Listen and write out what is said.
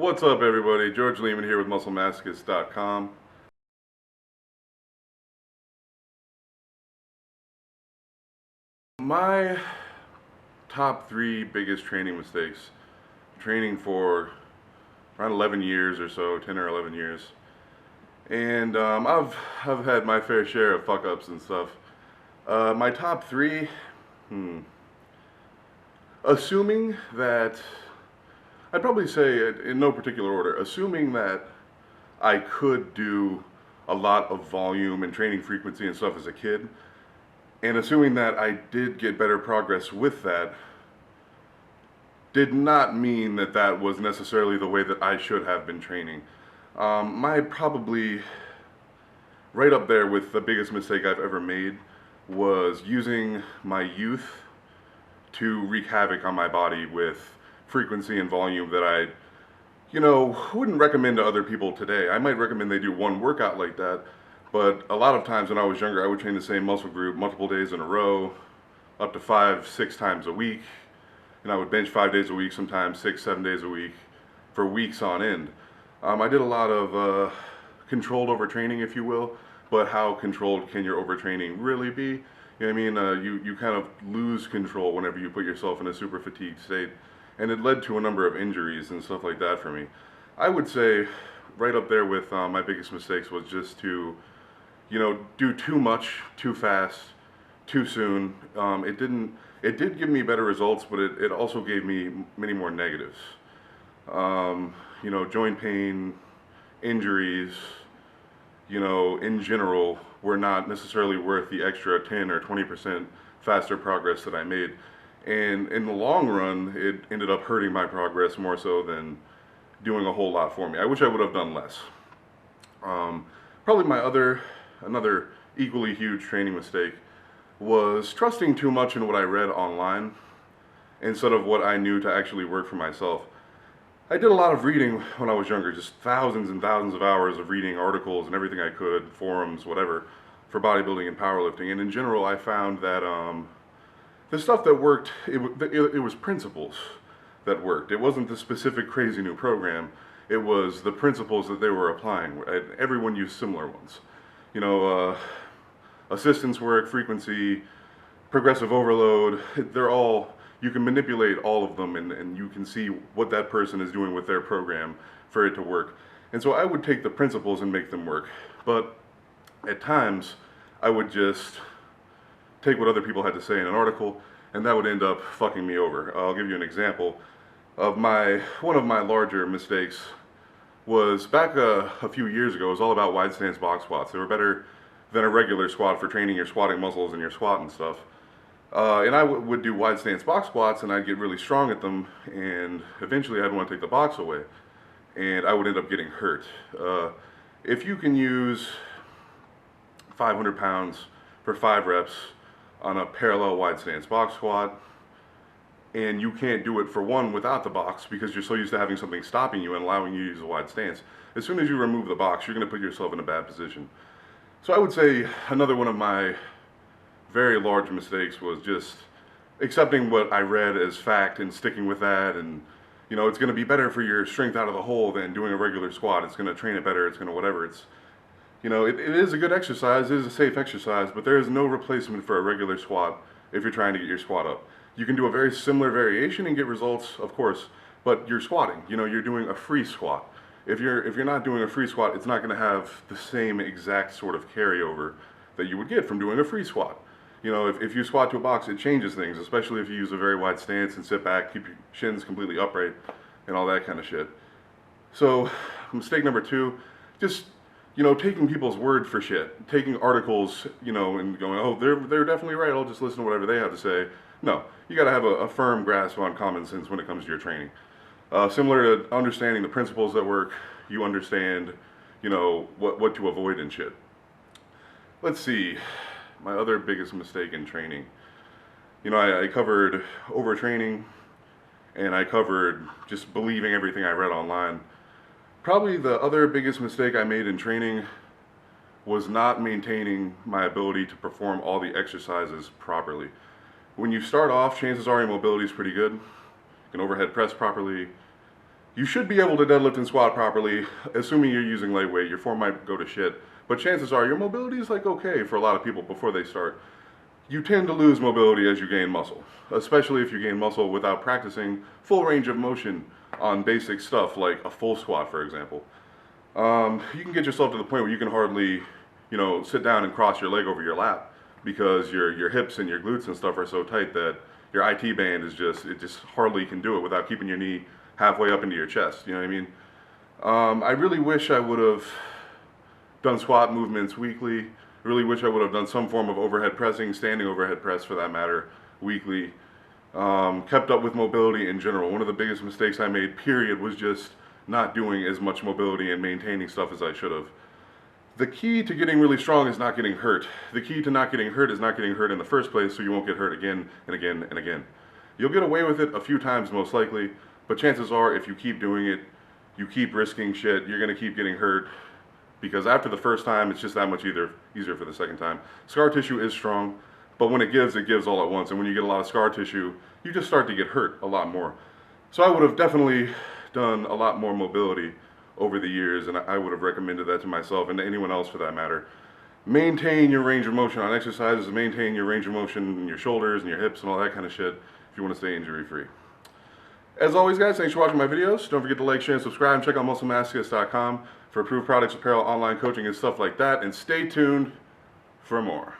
What's up, everybody? George Leeman here with MuscleMasochist.com. My top three biggest training mistakes. Training for around 11 years or so, 10 or 11 years. And I've had my fair share of fuck ups and stuff. My top three, assuming that, I'd probably say in no particular order, assuming that I could do a lot of volume and training frequency and stuff as a kid, and assuming that I did get better progress with that, did not mean that that was necessarily the way that I should have been training. My probably right up there with the biggest mistake I've ever made was using my youth to wreak havoc on my body with frequency and volume that I wouldn't recommend to other people today. I might recommend they do one workout like that, but a lot of times when I was younger, I would train the same muscle group multiple days in a row, up to 5-6 times a week, and I would bench 5 days a week, sometimes 6-7 days a week, for weeks on end. I did a lot of controlled overtraining, if you will, but how controlled can your overtraining really be? You know what I mean? You kind of lose control whenever you put yourself in a super fatigued state. And it led to a number of injuries and stuff like that for me. I would say right up there with my biggest mistakes was just to, do too much, too fast, too soon. It did give me better results, but it also gave me many more negatives. Joint pain, injuries, in general, were not necessarily worth the extra 10 or 20% faster progress that I made. And in the long run, it ended up hurting my progress more so than doing a whole lot for me. I wish I would have done less. Probably another equally huge training mistake was trusting too much in what I read online instead of what I knew to actually work for myself. I did a lot of reading when I was younger, just thousands and thousands of hours of reading articles and everything I could, forums, whatever, for bodybuilding and powerlifting. And in general, I found that the stuff that worked, it was principles that worked. It wasn't the specific crazy new program. It was the principles that they were applying. Everyone used similar ones. Assistance work, frequency, progressive overload, you can manipulate all of them and you can see what that person is doing with their program for it to work. And so I would take the principles and make them work. But at times, I would just take what other people had to say in an article, and that would end up fucking me over. I'll give you an example of one of my larger mistakes was back a few years ago. It was all about wide stance box squats. They were better than a regular squat for training your squatting muscles and your squat and stuff. And I would do wide stance box squats, and I'd get really strong at them, and eventually I'd want to take the box away, and I would end up getting hurt. If you can use 500 pounds for 5 reps on a parallel wide stance box squat, and you can't do it for one without the box because you're so used to having something stopping you and allowing you to use a wide stance, as soon as you remove the box, you're going to put yourself in a bad position. So I would say another one of my very large mistakes was just accepting what I read as fact and sticking with that, and it's going to be better for your strength out of the hole than doing a regular squat. It's going to train it better, it's going to whatever. It is a good exercise, it is a safe exercise, but there is no replacement for a regular squat if you're trying to get your squat up. You can do a very similar variation and get results, of course, but you're squatting. You're doing a free squat. If you're not doing a free squat, it's not going to have the same exact sort of carryover that you would get from doing a free squat. If you squat to a box, it changes things, especially if you use a very wide stance and sit back, keep your shins completely upright, and all that kind of shit. So, mistake number 2, just taking people's word for shit, taking articles, and going, oh, they're definitely right, I'll just listen to whatever they have to say. No, you got to have a firm grasp on common sense when it comes to your training. Similar to understanding the principles that work, you understand, what to avoid and shit. Let's see, my other biggest mistake in training. I covered overtraining, and I covered just believing everything I read online. Probably the other biggest mistake I made in training was not maintaining my ability to perform all the exercises properly. When you start off, chances are your mobility is pretty good. You can overhead press properly, You should be able to deadlift and squat properly, assuming you're using lightweight. Your form might go to shit, but chances are your mobility is like okay for a lot of people before they start. You tend to lose mobility as you gain muscle, especially if you gain muscle without practicing full range of motion on basic stuff like a full squat, for example. You can get yourself to the point where you can hardly, sit down and cross your leg over your lap because your hips and your glutes and stuff are so tight that your IT band is it just hardly can do it without keeping your knee halfway up into your chest. You know what I mean? I really wish I would have done squat movements weekly. Really wish I would have done some form of overhead pressing, standing overhead press for that matter, weekly. Kept up with mobility in general. One of the biggest mistakes I made, period, was just not doing as much mobility and maintaining stuff as I should have. The key to getting really strong is not getting hurt. The key to not getting hurt is not getting hurt in the first place, so you won't get hurt again and again and again. You'll get away with it a few times most likely, but chances are if you keep doing it, you keep risking shit, you're going to keep getting hurt, because after the first time, it's just that much easier for the second time. Scar tissue is strong, but when it gives all at once, and when you get a lot of scar tissue, you just start to get hurt a lot more. So I would have definitely done a lot more mobility over the years, and I would have recommended that to myself and to anyone else for that matter. Maintain your range of motion on exercises, maintain your range of motion in your shoulders and your hips and all that kind of shit if you want to stay injury free. As always, guys, thanks for watching my videos. Don't forget to like, share, and subscribe, and check out musclemasochist.com for approved products, apparel, online coaching, and stuff like that, and stay tuned for more.